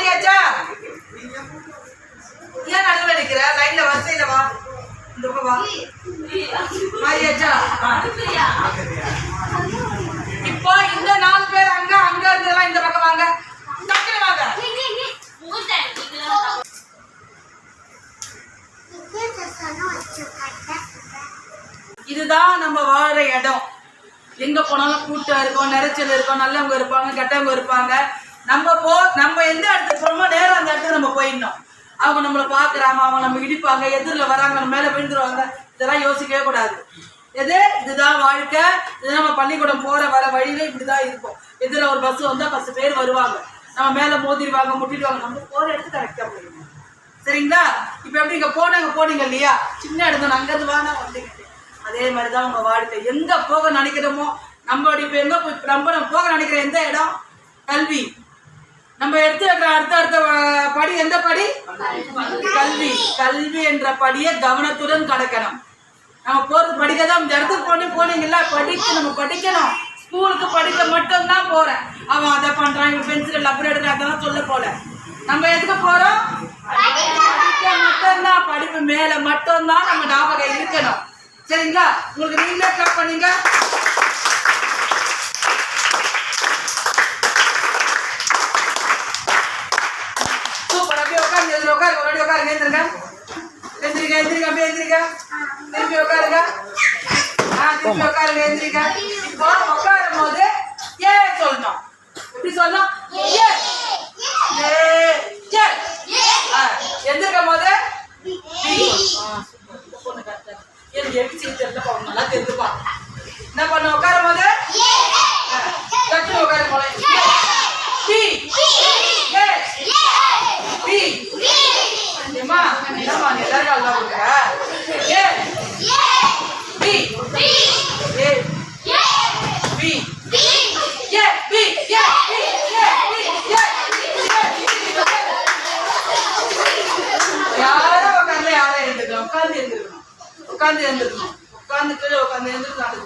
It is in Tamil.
மாறியாச்சா? ஏன் நடுவில் நிக்கிற? லைன்ல வரிசையில வா. இந்த பக்கம் வா. மாறியாச்சா? இப்போ இந்த 4 பேர் அங்க அங்க இருந்தெல்லாம் இந்த பக்கம் வாங்க. டக்குனு வாங்க. இதுதான் நம்ம வாழற இடம். எங்க போனாலும் கூட்டம் இருக்கும், நெரிச்சல் இருக்கும், நல்லவங்க இருப்பாங்க, கெட்டவங்க இருப்பாங்க. நம்ம எந்த இடத்துக்கு போறோமோ நேரம் அந்த இடத்துக்கு நம்ம போயிடணும். அவங்க நம்மளை பாக்குறாங்க, அவங்க நம்ம இடிப்பாங்க, எதிரில் வராங்க, நம்ம மேல விழுந்துருவாங்க. இதெல்லாம் யோசிக்கவே கூடாது. இதுதான் வாழ்க்கை. இது நம்ம பள்ளிக்கூடம் போற வர வழியில இப்படிதான் இருக்கும். எதிரில் ஒரு பஸ் வந்தா 10 பேர் வருவாங்க, நம்ம மேல மோதிடுவாங்க, முட்டிடுவாங்க. நம்ம போற இடத்துக்கு கரெக்டா போயிடணும். சரிங்களா? இப்ப எப்படி இங்க போனீங்க இல்லையா, சின்ன இடம் அங்கிருந்து வாங்க வந்துக்கிட்டு. அதே மாதிரிதான் உங்க வாழ்க்கை. எங்க போக நினைக்கிறோமோ நம்மளுடைய இப்ப எங்க நம்ம போக நினைக்கிற எந்த இடம்? கல்வி. நம்ம எடுத்து வைக்கிற அடுத்த படி எந்த படி? கல்வி. கல்வி என்ற படியை கவனத்துடன் கடக்கணும். நம்ம போறது படிக்கதான். இந்த இடத்துக்கு போனீங்கல்ல, நம்ம படிக்கணும். ஸ்கூலுக்கு படிக்க மட்டும்தான் போறேன். அவன் அதை பண்றான், இவன் பென்சில் லப்பர் எடுக்கிறான், அதெல்லாம் சொல்ல போல. நம்ம எதுக்கு போறோம்? படிக்க மட்டும்தான். படிப்பு மேல மட்டும்தான் நம்ம ஞாபகம் இருக்கணும். சரிங்களா? உங்களுக்கு நீங்களே கிளாப் பண்ணீங்க. சூப்பர். அப்படியே உட்காருங்க. இதுல உட்காருங்க. மறுபடியும் உட்காருங்க. எந்திரிங்க. அப்படியே எந்திரிங்க. திருப்பி உட்காருங்க. திருப்பி உட்காருங்க. எந்திரிங்க. இப்போ உட்காரும் போது ஏ சொல்லணும். எப்படி சொல்லணும்? எந்திருக்கும் போது நல்லா தெரிஞ்சுப்பா. என்ன பண்ண? உட்காரும் போது உட்காரு போல. யாரும் உட்கார்ந்து யாரும் எழுந்துக்கலாம். உட்கார்ந்து எழுந்திருக்கணும். உட்கார்ந்து எழுந்திருக்கணும். உட்கார்ந்து எழுந்திருக்காங்க.